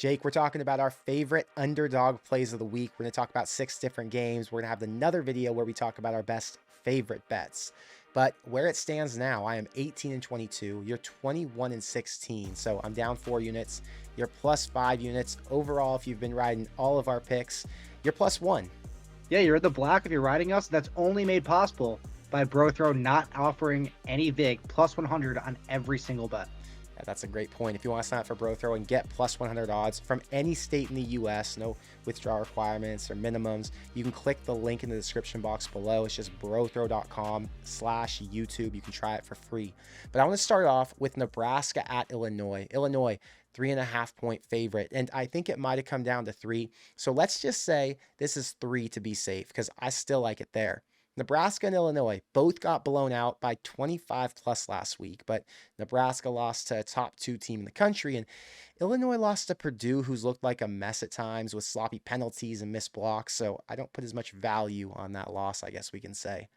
Jake, we're talking about our favorite underdog plays of the week. We're going to talk about 6 different games. We're going to have another video where we talk about our best favorite bets. But where it stands now, I am 18 and 22. You're 21 and 16. So I'm down 4 units. You're plus 5 units. Overall, if you've been riding all of our picks, you're plus 1. Yeah, you're in the black if you're riding us. That's only made possible by BroThrow not offering any VIG plus 100 on every single bet. Yeah, that's a great point. If you want to sign up for BroThrow and get plus 100 odds from any state in the US, no withdrawal requirements or minimums, you can click the link in the description box below. It's just brothrow.com/YouTube. You can try it for free. But I want to start off with Nebraska at Illinois. Illinois, 3.5-point favorite. And I think it might have come down to 3. So let's just say this is 3 to be safe because I still like it there. Nebraska and Illinois both got blown out by 25 plus last week, but Nebraska lost to a top 2 team in the country, and Illinois lost to Purdue, who's looked like a mess at times with sloppy penalties and missed blocks, so I don't put as much value on that loss, I guess we can say.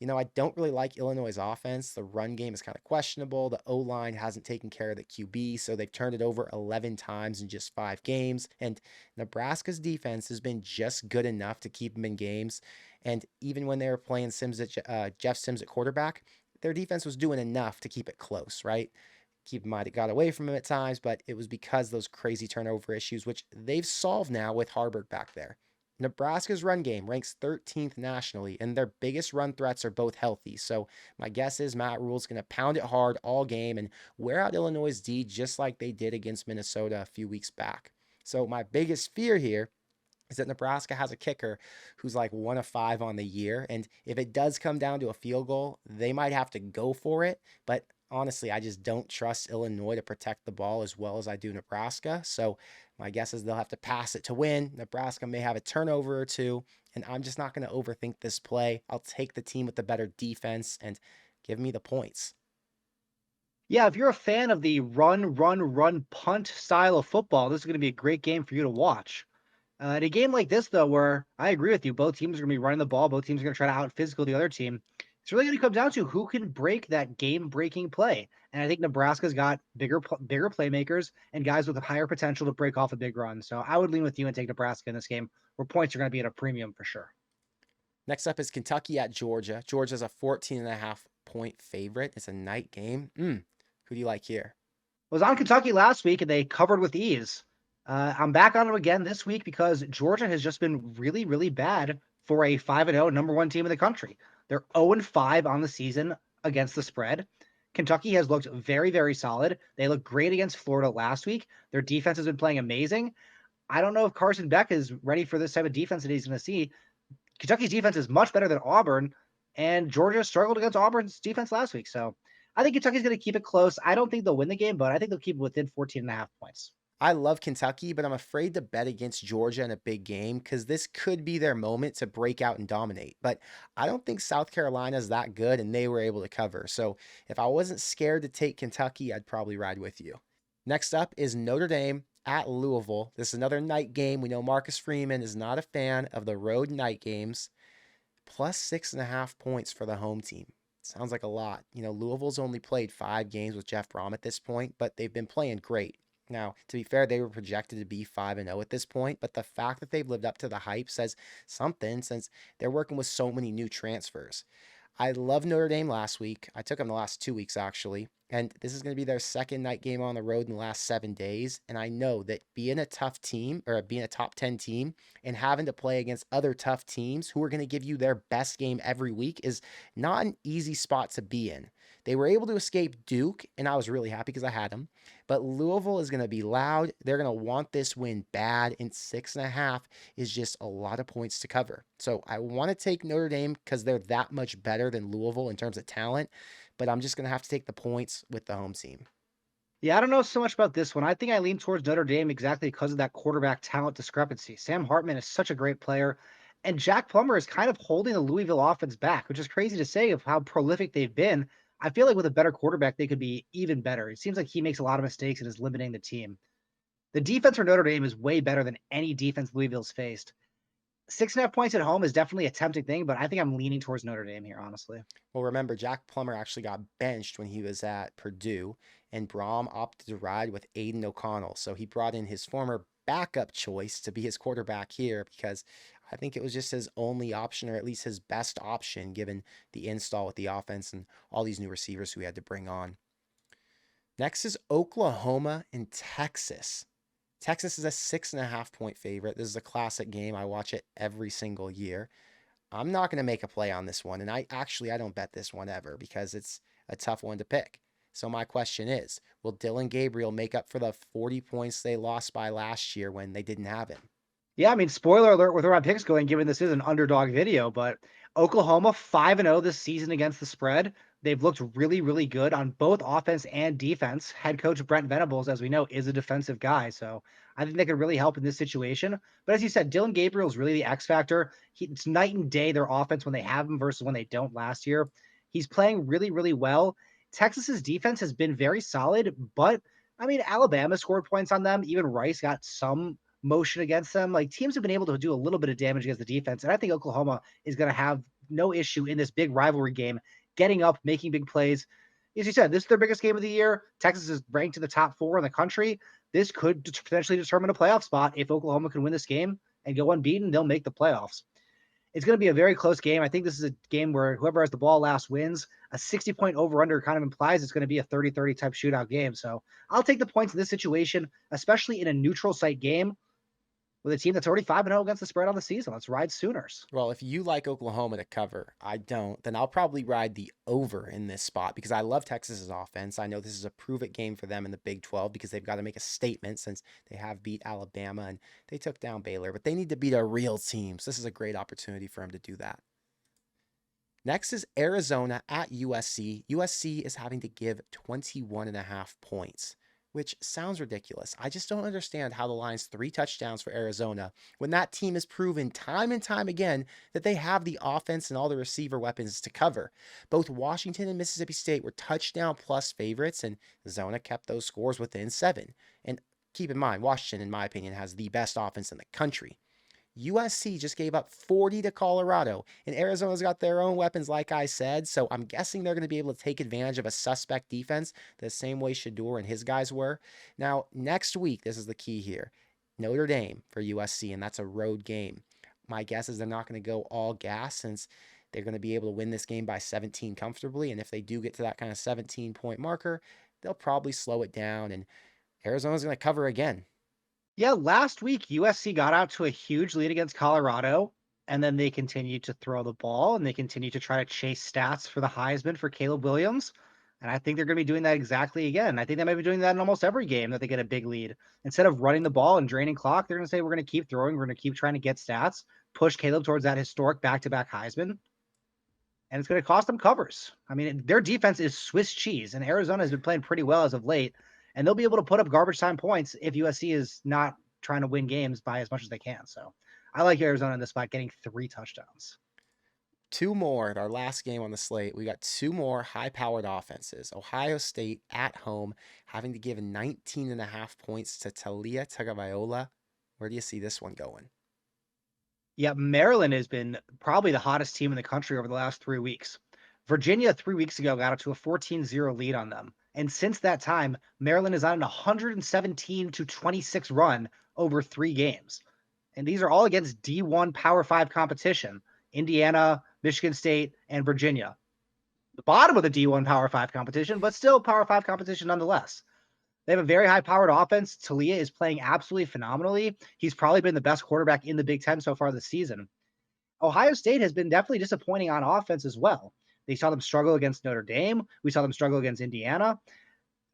I don't really like Illinois' offense. The run game is kind of questionable. The O-line hasn't taken care of the QB, so they've turned it over 11 times in just 5 games, and Nebraska's defense has been just good enough to keep them in games. And even when they were playing Jeff Sims at quarterback, their defense was doing enough to keep it close, right? Keep in mind, it got away from him at times, but it was because those crazy turnover issues, which they've solved now with Harburg back there. Nebraska's run game ranks 13th nationally, and their biggest run threats are both healthy. So my guess is Matt Rule's going to pound it hard all game and wear out Illinois' D just like they did against Minnesota a few weeks back. So my biggest fear here is that Nebraska has a kicker who's like 1 of 5 on the year. And if it does come down to a field goal, they might have to go for it. But honestly, I just don't trust Illinois to protect the ball as well as I do Nebraska. So my guess is they'll have to pass it to win. Nebraska may have a turnover or 2. And I'm just not going to overthink this play. I'll take the team with the better defense and give me the points. Yeah, if you're a fan of the run, punt style of football, this is going to be a great game for you to watch. In a game like this, though, where I agree with you, both teams are going to be running the ball, both teams are going to try to out physical the other team. It's really going to come down to who can break that game-breaking play. And I think Nebraska's got bigger playmakers and guys with a higher potential to break off a big run. So I would lean with you and take Nebraska in this game, where points are going to be at a premium for sure. Next up is Kentucky at Georgia. Georgia's a 14.5-point favorite. It's a night game. Who do you like here? I was on Kentucky last week, and they covered with ease. I'm back on them again this week because Georgia has just been really, really bad for a 5-0 number 1 team in the country. They're 0-5 on the season against the spread. Kentucky has looked very, very solid. They looked great against Florida last week. Their defense has been playing amazing. I don't know if Carson Beck is ready for this type of defense that he's going to see. Kentucky's defense is much better than Auburn, and Georgia struggled against Auburn's defense last week. So I think Kentucky's going to keep it close. I don't think they'll win the game, but I think they'll keep it within 14.5 points. I love Kentucky, but I'm afraid to bet against Georgia in a big game because this could be their moment to break out and dominate. But I don't think South Carolina's that good, and they were able to cover. So if I wasn't scared to take Kentucky, I'd probably ride with you. Next up is Notre Dame at Louisville. This is another night game. We know Marcus Freeman is not a fan of the road night games. Plus 6.5 points for the home team. Sounds like a lot. Louisville's only played 5 games with Jeff Brom at this point, but they've been playing great. Now, to be fair, they were projected to be 5-0 at this point, but the fact that they've lived up to the hype says something since they're working with so many new transfers. I love Notre Dame last week. I took them the last 2 weeks, actually. And this is going to be their second night game on the road in the last 7 days. And I know that being a tough team or being a top 10 team and having to play against other tough teams who are going to give you their best game every week is not an easy spot to be in. They were able to escape Duke, and I was really happy because I had them. But Louisville is going to be loud. They're going to want this win bad, and 6.5 is just a lot of points to cover. So I want to take Notre Dame because they're that much better than Louisville in terms of talent, but I'm just going to have to take the points with the home team. Yeah, I don't know so much about this one. I think I lean towards Notre Dame exactly because of that quarterback talent discrepancy. Sam Hartman is such a great player, and Jack Plummer is kind of holding the Louisville offense back, which is crazy to say of how prolific they've been. I feel like with a better quarterback, they could be even better. It seems like he makes a lot of mistakes and is limiting the team. The defense for Notre Dame is way better than any defense Louisville's faced. 6.5 points at home is definitely a tempting thing, but I think I'm leaning towards Notre Dame here, honestly. Well, remember, Jack Plummer actually got benched when he was at Purdue, and Brom opted to ride with Aiden O'Connell. So he brought in his former backup choice to be his quarterback here because I think it was just his only option, or at least his best option, given the install with the offense and all these new receivers who we had to bring on. Next is Oklahoma and Texas. Texas is a 6.5 point favorite. This is a classic game. I watch it every single year. I'm not going to make a play on this one. And I don't bet this one ever because it's a tough one to pick. So my question is, will Dillon Gabriel make up for the 40 points they lost by last year when they didn't have him? Yeah, I mean, spoiler alert with where my picks going, given this is an underdog video, but Oklahoma 5-0 this season against the spread. They've looked really, really good on both offense and defense. Head coach Brent Venables, as we know, is a defensive guy. So I think they could really help in this situation. But as you said, Dillon Gabriel is really the X factor. It's night and day, their offense, when they have him versus when they don't last year. He's playing really, really well. Texas's defense has been very solid, but I mean, Alabama scored points on them. Even Rice got some motion against them. Like, teams have been able to do a little bit of damage against the defense. And I think Oklahoma is going to have no issue in this big rivalry game, getting up, making big plays. As you said, this is their biggest game of the year. Texas is ranked in the top 4 in the country. This could potentially determine a playoff spot. If Oklahoma can win this game and go unbeaten, they'll make the playoffs. It's going to be a very close game. I think this is a game where whoever has the ball last wins. A 60-point over-under kind of implies it's going to be a 30-30 type shootout game. So I'll take the points in this situation, especially in a neutral site game with a team that's already 5-0 against the spread on the season. Let's ride Sooners. Well, if you like Oklahoma to cover, I don't, then I'll probably ride the over in this spot because I love Texas's offense. I know this is a prove-it game for them in the Big 12 because they've got to make a statement since they have beat Alabama and they took down Baylor, but they need to beat a real team. So this is a great opportunity for them to do that. Next is Arizona at USC. USC is having to give 21.5 points, which sounds ridiculous. I just don't understand how the line's 3 touchdowns for Arizona when that team has proven time and time again that they have the offense and all the receiver weapons to cover. Both Washington and Mississippi State were touchdown plus favorites, and Zona kept those scores within 7. And keep in mind, Washington, in my opinion, has the best offense in the country. USC just gave up 40 to Colorado, and Arizona's got their own weapons, like I said, so I'm guessing they're going to be able to take advantage of a suspect defense the same way Shador and his guys were. Now, next week, this is the key here, Notre Dame for USC, and that's a road game. My guess is they're not going to go all gas since they're going to be able to win this game by 17 comfortably, and if they do get to that kind of 17-point marker, they'll probably slow it down, and Arizona's going to cover again. Yeah, last week USC got out to a huge lead against Colorado, and then they continued to throw the ball and they continued to try to chase stats for the Heisman for Caleb Williams. And I think they're going to be doing that exactly again. I think they might be doing that in almost every game that they get a big lead. Instead of running the ball and draining clock, they're going to say, we're going to keep throwing. We're going to keep trying to get stats, push Caleb towards that historic back-to-back Heisman. And it's going to cost them covers. I mean, their defense is Swiss cheese, and Arizona has been playing pretty well as of late. And they'll be able to put up garbage time points if USC is not trying to win games by as much as they can. So I like Arizona in this spot, getting 3 touchdowns. 2 more at our last game on the slate. We got 2 more high-powered offenses. Ohio State at home having to give 19.5 points to Talia Tagovailoa. Where do you see this one going? Yeah, Maryland has been probably the hottest team in the country over the last 3 weeks. Virginia 3 weeks ago got up to a 14-0 lead on them. And since that time, Maryland is on an 117-26 run over 3 games. And these are all against D1 Power 5 competition. Indiana, Michigan State, and Virginia. The bottom of the D1 Power 5 competition, but still Power 5 competition nonetheless. They have a very high-powered offense. Talia is playing absolutely phenomenally. He's probably been the best quarterback in the Big Ten so far this season. Ohio State has been definitely disappointing on offense as well. They saw them struggle against Notre Dame. We saw them struggle against Indiana.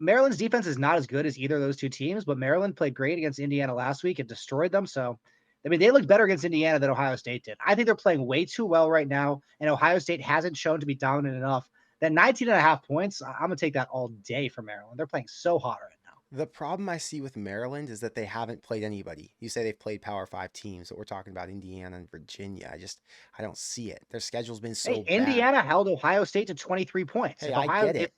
Maryland's defense is not as good as either of those 2 teams, but Maryland played great against Indiana last week and destroyed them. So, I mean, they looked better against Indiana than Ohio State did. I think they're playing way too well right now, and Ohio State hasn't shown to be dominant enough. That 19.5 points, I'm going to take that all day for Maryland. They're playing so hot right now. The problem I see with Maryland is that they haven't played anybody. You say they've played Power 5 teams, but we're talking about Indiana and Virginia. I don't see it. Their schedule's been so bad. Indiana held Ohio State to 23 points. Hey, I get it.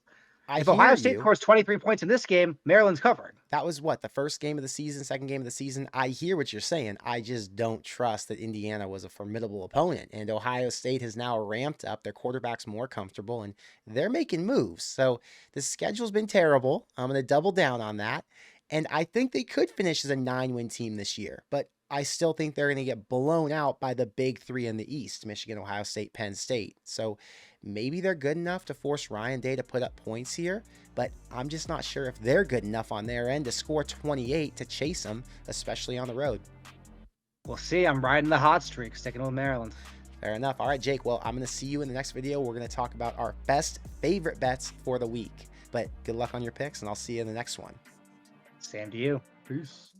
If Ohio State scores 23 points in this game, Maryland's covered. That was what, the first game of the season, second game of the season? I hear what you're saying. I just don't trust that Indiana was a formidable opponent. And Ohio State has now ramped up. Their quarterback's more comfortable, and they're making moves. So the schedule's been terrible. I'm going to double down on that. And I think they could finish as a 9-win team this year, but I still think they're going to get blown out by the big three in the East, Michigan, Ohio State, Penn State. So maybe they're good enough to force Ryan Day to put up points here, but I'm just not sure if they're good enough on their end to score 28 to chase them, especially on the road. We'll see. I'm riding the hot streak, sticking with Maryland. Fair enough. All right, Jake. Well, I'm going to see you in the next video. We're going to talk about our best favorite bets for the week. But good luck on your picks, and I'll see you in the next one. Same to you. Peace.